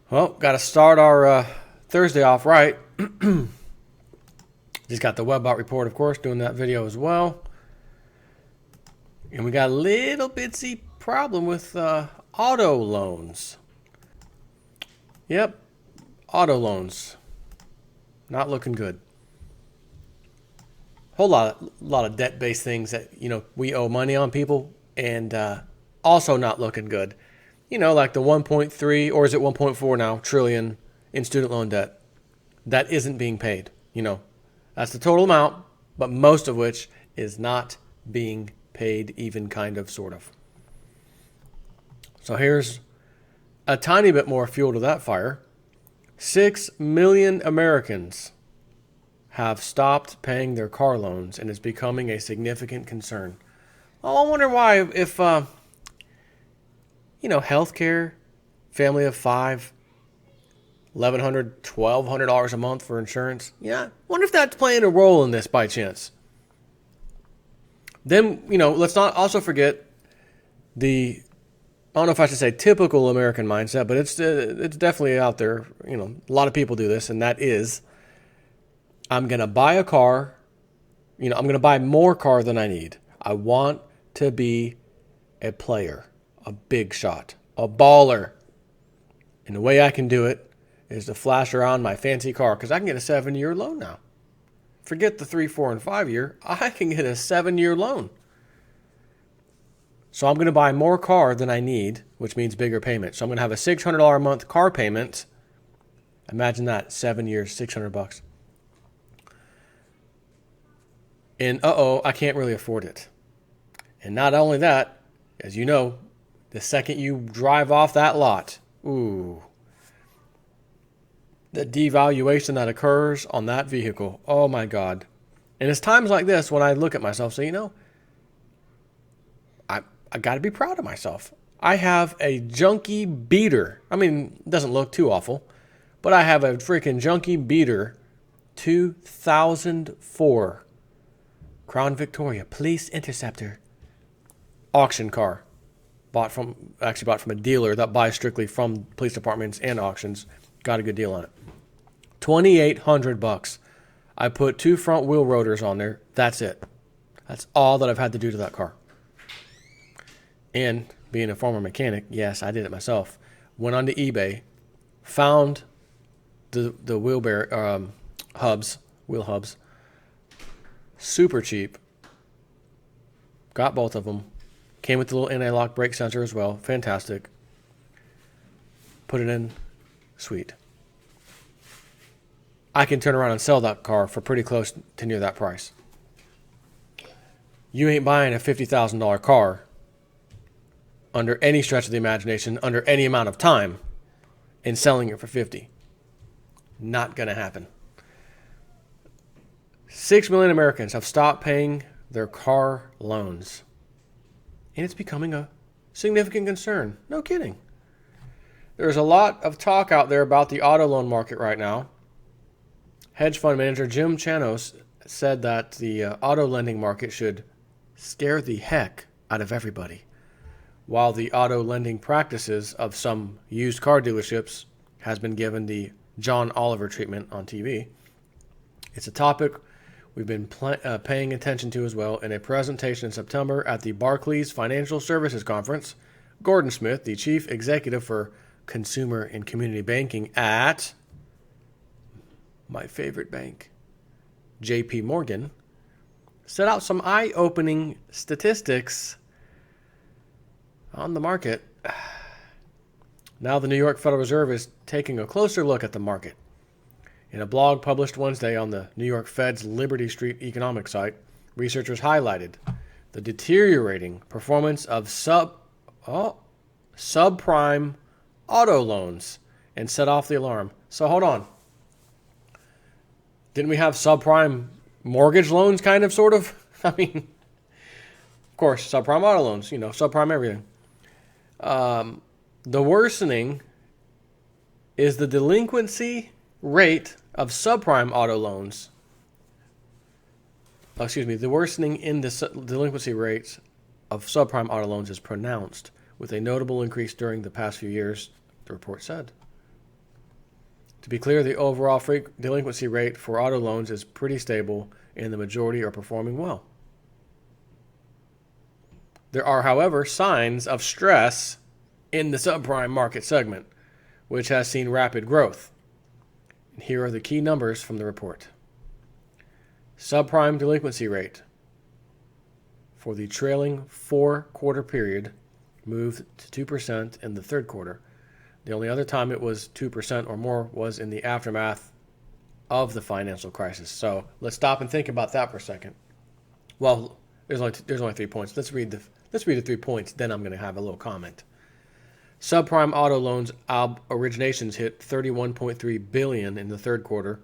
Well, got to start our Thursday off right. Just got the Webbot report, of course, doing that video as well. And we got a little bitsy problem with auto loans. Yep, auto loans. Not looking good. Whole lot of debt-based things that, we owe money on people, and also not looking good. Like the 1.3, or is it 1.4 now, trillion in student loan debt that isn't being paid. That's the total amount, but most of which is not being paid, even kind of, sort of. So here's a tiny bit more fuel to that fire. 6 million Americans have stopped paying their car loans, and it's becoming a significant concern. Well, I wonder why, if healthcare, family of 5, $1,100, $1,200 a month for insurance. Yeah, wonder if that's playing a role in this by chance. Then, let's not also forget I don't know if I should say typical American mindset, but it's definitely out there. A lot of people do this, and that is, I'm going to buy a car. I'm going to buy more car than I need. I want to be a player, a big shot, a baller. And the way I can do it is to flash around my fancy car, because I can get a 7-year loan now. Forget the 3, 4, and 5 year. I can get a 7-year loan. So I'm going to buy more car than I need, which means bigger payment. So I'm going to have a $600 a month car payment. Imagine that, 7 years, $600. And I can't really afford it. And not only that, as you know, the second you drive off that lot, the devaluation that occurs on that vehicle, oh my God. And it's times like this when I look at myself and say, I got to be proud of myself. I have a junky beater. I mean, it doesn't look too awful, but I have a freaking junky beater 2004 Crown Victoria Police Interceptor auction car. Bought from a dealer that buys strictly from police departments and auctions. Got a good deal on it. $2,800. I put 2 front wheel rotors on there. That's it. That's all that I've had to do to that car. And being a former mechanic, yes, I did it myself. Went onto eBay, found the wheel hubs, super cheap. Got both of them. Came with the little anti-lock brake sensor as well. Fantastic. Put it in. Sweet. I can turn around and sell that car for pretty close to near that price. You ain't buying a $50,000 car under any stretch of the imagination, under any amount of time, and selling it for $50,000. Not going to happen. 6 million Americans have stopped paying their car loans. And it's becoming a significant concern. No kidding. There's a lot of talk out there about the auto loan market right now. Hedge fund manager Jim Chanos said that the auto lending market should scare the heck out of everybody, while the auto lending practices of some used car dealerships has been given the John Oliver treatment on TV. It's a topic we've been paying attention to as well. In a presentation in September at the Barclays Financial Services Conference, Gordon Smith, the chief executive for consumer and community banking at my favorite bank, JP Morgan, set out some eye-opening statistics on the market. Now the New York Federal Reserve is taking a closer look at the market. In a blog published Wednesday on the New York Fed's Liberty Street economic site, researchers highlighted the deteriorating performance of subprime auto loans and set off the alarm. So hold on. Didn't we have subprime mortgage loans, kind of, sort of? I mean, of course, subprime auto loans, subprime everything. The worsening is the delinquency rate of subprime auto loans. The worsening in the delinquency rates of subprime auto loans is pronounced, with a notable increase during the past few years, the report said. To be clear, the overall delinquency rate for auto loans is pretty stable and the majority are performing well. There are, however, signs of stress in the subprime market segment, which has seen rapid growth. And here are the key numbers from the report. Subprime delinquency rate for the trailing 4-quarter period moved to 2% in the third quarter. The only other time it was 2% or more was in the aftermath of the financial crisis. So let's stop and think about that for a second. Well, there's only 3 points. Let's read the 3 points, then I'm going to have a little comment. Subprime auto loans originations hit $31.3 billion in the third quarter,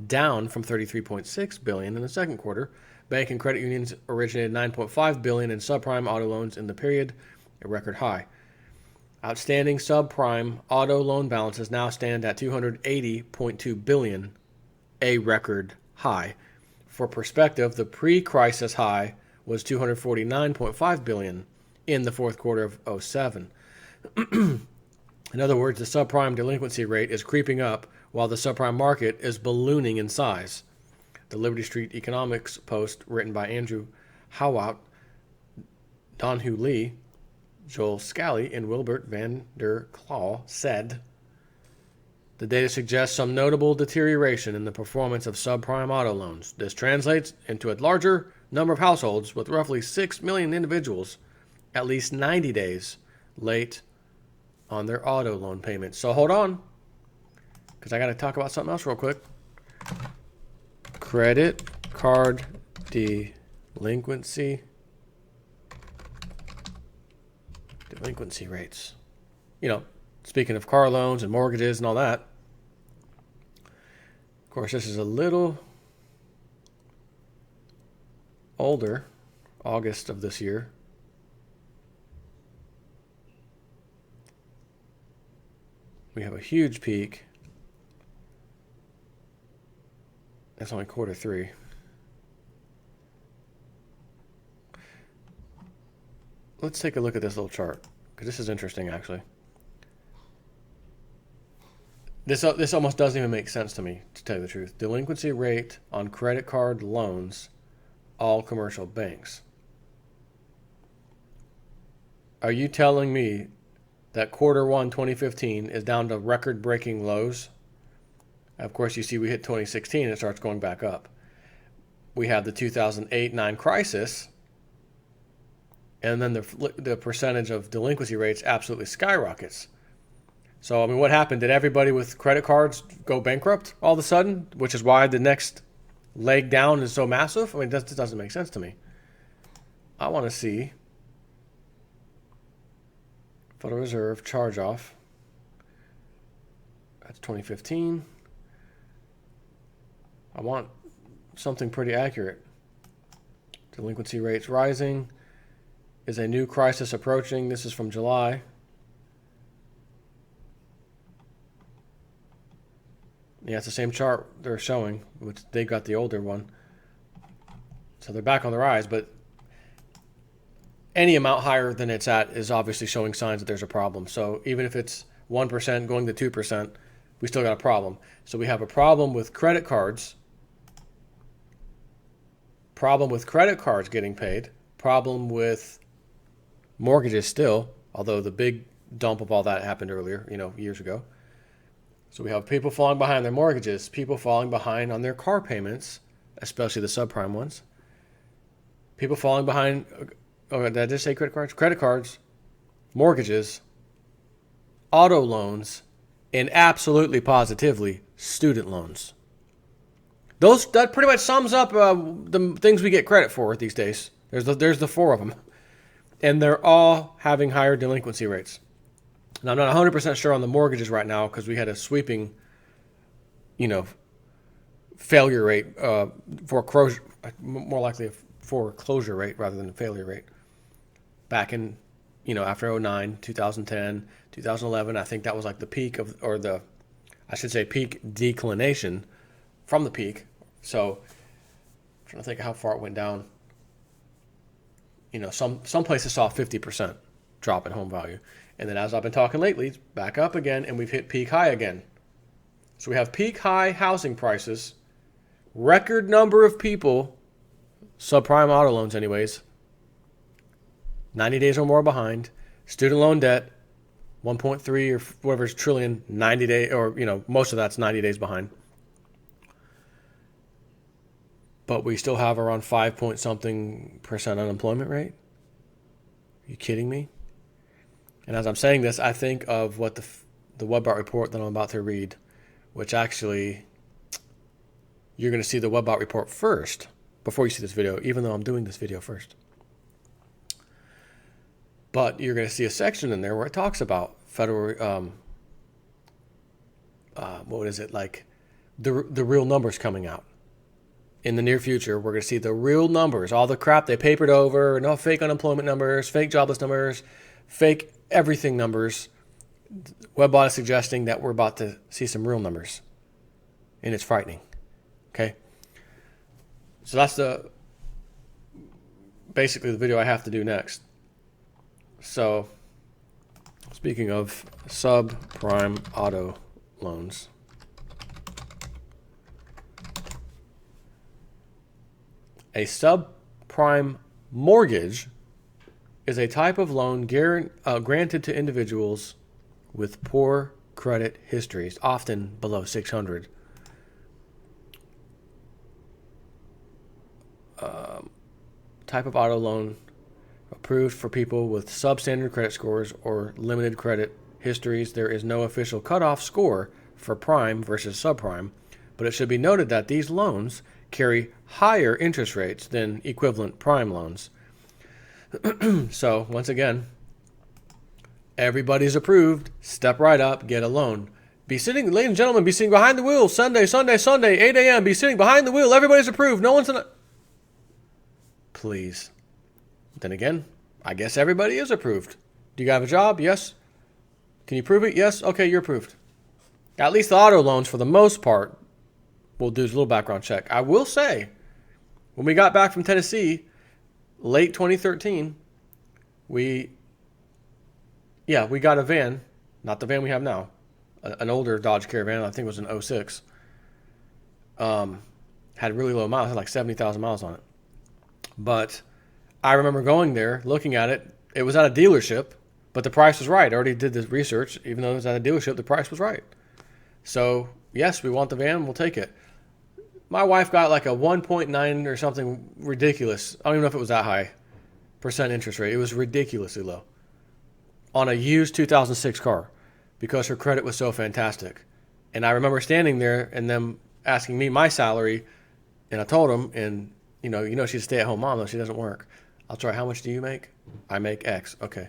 down from $33.6 billion in the second quarter. Bank and credit unions originated $9.5 billion in subprime auto loans in the period, a record high. Outstanding subprime auto loan balances now stand at $280.2 billion, a record high. For perspective, the pre-crisis high was $249.5 billion in the fourth quarter of 2007. In other words, the subprime delinquency rate is creeping up while the subprime market is ballooning in size. The Liberty Street Economics post written by Andrew Howout, Donhu Lee, Joel Scally, and Wilbert van der Klaw said, the data suggests some notable deterioration in the performance of subprime auto loans. This translates into a larger number of households with roughly 6 million individuals at least 90 days late on their auto loan payments. So hold on, because I got to talk about something else real quick. Credit card delinquency rates. Speaking of car loans and mortgages and all that. Of course, this is a little older, August of this year. We have a huge peak. That's only quarter 3. Let's take a look at this little chart, because this is interesting, actually. This almost doesn't even make sense to me, to tell you the truth. Delinquency rate on credit card loans, all commercial banks. Are you telling me that quarter 1 2015 is down to record-breaking lows? Of course, you see we hit 2016 and it starts going back up. We have the 2008-9 crisis, and then the percentage of delinquency rates absolutely skyrockets. So, what happened? Did everybody with credit cards go bankrupt all of a sudden, which is why the next leg down is so massive? That doesn't make sense to me. I want to see Federal Reserve charge-off. That's 2015. I want something pretty accurate. Delinquency rates rising. Is a new crisis approaching? This is from July. Yeah, it's the same chart they're showing, which they got the older one. So they're back on the rise, but any amount higher than it's at is obviously showing signs that there's a problem. So even if it's 1% going to 2%, we still got a problem. So we have a problem with credit cards, problem with credit cards getting paid, problem with mortgages still, although the big dump of all that happened earlier, years ago. So we have people falling behind their mortgages, people falling behind on their car payments, especially the subprime ones. People falling behind, did I just say credit cards? Credit cards, mortgages, auto loans, and absolutely positively student loans. That pretty much sums up the things we get credit for these days. There's the 4 of them. And they're all having higher delinquency rates. Now, I'm not 100% sure on the mortgages right now because we had a sweeping, failure rate, foreclosure, more likely a foreclosure rate rather than a failure rate. Back in, after 2009, 2010, 2011, I think that was like the peak peak declination from the peak. So, I'm trying to think of how far it went down. Some places saw 50% drop in home value. And then as I've been talking lately, it's back up again, and we've hit peak high again. So we have peak high housing prices, record number of people, subprime auto loans anyways, 90 days or more behind, student loan debt, 1.3 or whatever is trillion, 90 days, or, most of that's 90 days behind. But we still have around 5 point something percent unemployment rate. Are you kidding me? And as I'm saying this, I think of what the Webbot report that I'm about to read, which actually, you're going to see the Webbot report first before you see this video, even though I'm doing this video first. But you're going to see a section in there where it talks about federal, what is it, like the real numbers coming out. In the near future, we're going to see the real numbers, all the crap they papered over, no fake unemployment numbers, fake jobless numbers, fake everything numbers. Webbot is suggesting that we're about to see some real numbers, and it's frightening. Okay, so that's basically the video I have to do next. So, speaking of subprime auto loans, a subprime mortgage is a type of loan granted to individuals with poor credit histories, often below 600. Type of auto loan approved for people with substandard credit scores or limited credit histories. There is no official cutoff score for prime versus subprime, but it should be noted that these loans carry higher interest rates than equivalent prime loans. So, once again, everybody's approved. Step right up, get a loan. Be sitting, ladies and gentlemen, be sitting behind the wheel Sunday, 8 a.m. Be sitting behind the wheel. Everybody's approved. No one's in a... Please. Then again, I guess everybody is approved. Do you have a job? Yes. Can you prove it? Yes. Okay, you're approved. At least the auto loans, for the most part, we'll do a little background check. I will say, when we got back from Tennessee, late 2013, we got a van, not the van we have now, an older Dodge Caravan, I think it was an 06. Had really low miles, had like 70,000 miles on it. But I remember going there, looking at it. It was at a dealership, but the price was right. I already did the research. Even though it was at a dealership, the price was right. So, yes, we want the van. We'll take it. My wife got like a 1.9 or something ridiculous. I don't even know if it was that high percent interest rate. It was ridiculously low on a used 2006 car because her credit was so fantastic. And I remember standing there and them asking me my salary, and I told them, and you know she's a stay-at-home mom, though she doesn't work. I'll try, how much do you make? I make X. Okay.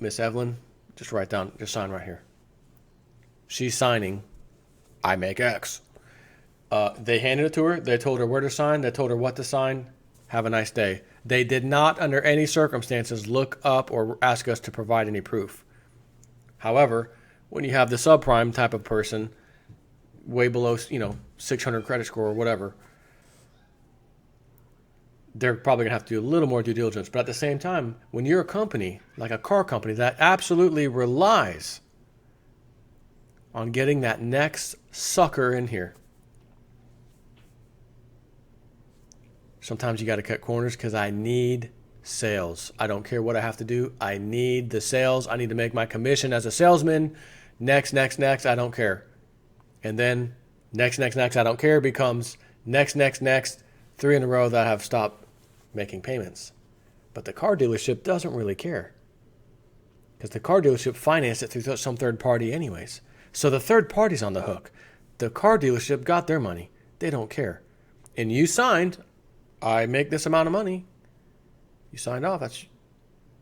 Miss Evelyn, just sign right here. She's signing, I make X. They handed it to her. They told her where to sign. They told her what to sign. Have a nice day. They did not, under any circumstances, look up or ask us to provide any proof. However, when you have the subprime type of person, way below, 600 credit score or whatever, they're probably going to have to do a little more due diligence. But at the same time, when you're a company, like a car company, that absolutely relies on getting that next sucker in here, sometimes you got to cut corners because I need sales. I don't care what I have to do. I need the sales. I need to make my commission as a salesman. Next, I don't care. And then next, I don't care becomes next, 3 in a row that have stopped making payments. But the car dealership doesn't really care because the car dealership financed it through some third party anyways. So the third party's on the hook. The car dealership got their money. They don't care. And you signed, I make this amount of money. You signed off.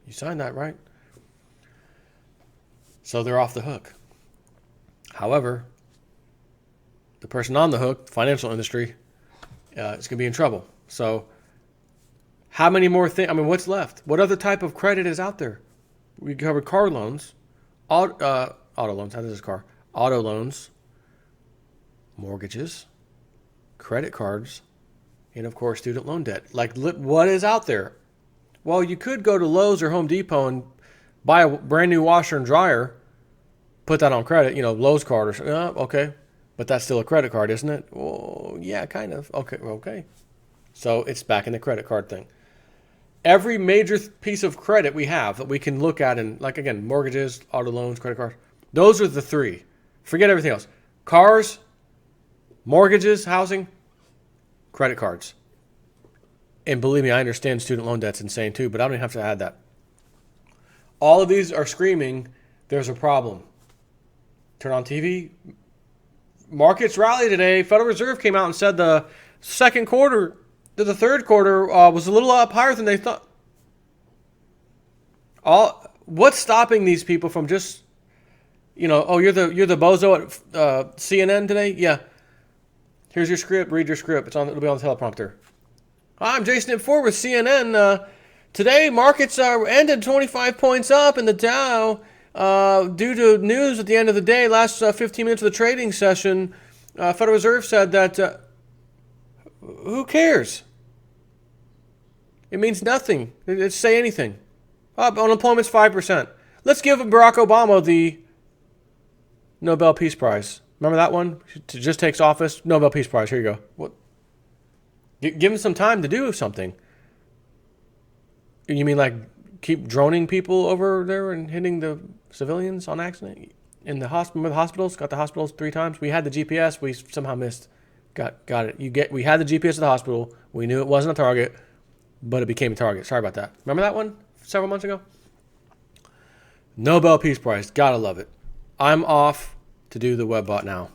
You signed that, right? So they're off the hook. However, the person on the hook, financial industry, is going to be in trouble. So how many more things? I mean, what's left? What other type of credit is out there? We covered car loans, auto loans. How does this car? Auto loans, mortgages, credit cards, and of course, student loan debt. Like, what is out there? Well, you could go to Lowe's or Home Depot and buy a brand new washer and dryer, put that on credit, Lowe's card or something. Okay. But that's still a credit card, isn't it? Well, yeah, kind of. Okay. So it's back in the credit card thing. Every major piece of credit we have that we can look at, and like, again, mortgages, auto loans, credit cards, those are the three. Forget everything else. Cars, mortgages, housing, credit cards. And believe me, I understand student loan debt's insane too, but I don't even have to add that. All of these are screaming, there's a problem. Turn on TV. Markets rally today. Federal Reserve came out and said the second quarter to the third quarter was a little up higher than they thought. What's stopping these people from just, you're the bozo at CNN today? Yeah. Here's your script. Read your script. It'll be on the teleprompter. I'm Jason at 4 with CNN. Today, markets ended 25 points up in the Dow due to news at the end of the day. Last 15 minutes of the trading session, Federal Reserve said that who cares? It means nothing. It's say anything. Unemployment's 5%. Let's give Barack Obama the Nobel Peace Prize. Remember that one? Just takes office. Nobel Peace Prize. Here you go. What? Give him some time to do something. You mean like keep droning people over there and hitting the civilians on accident? In the hospitals? Got the hospitals 3 times. We had the GPS. We somehow missed. Got it. We had the GPS at the hospital. We knew it wasn't a target, but it became a target. Sorry about that. Remember that one several months ago? Nobel Peace Prize. Gotta love it. I'm off to do the WebBot now.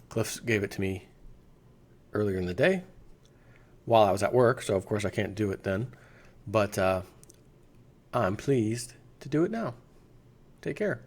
Cliff gave it to me earlier in the day while I was at work, so of course I can't do it then. But I'm pleased to do it now. Take care.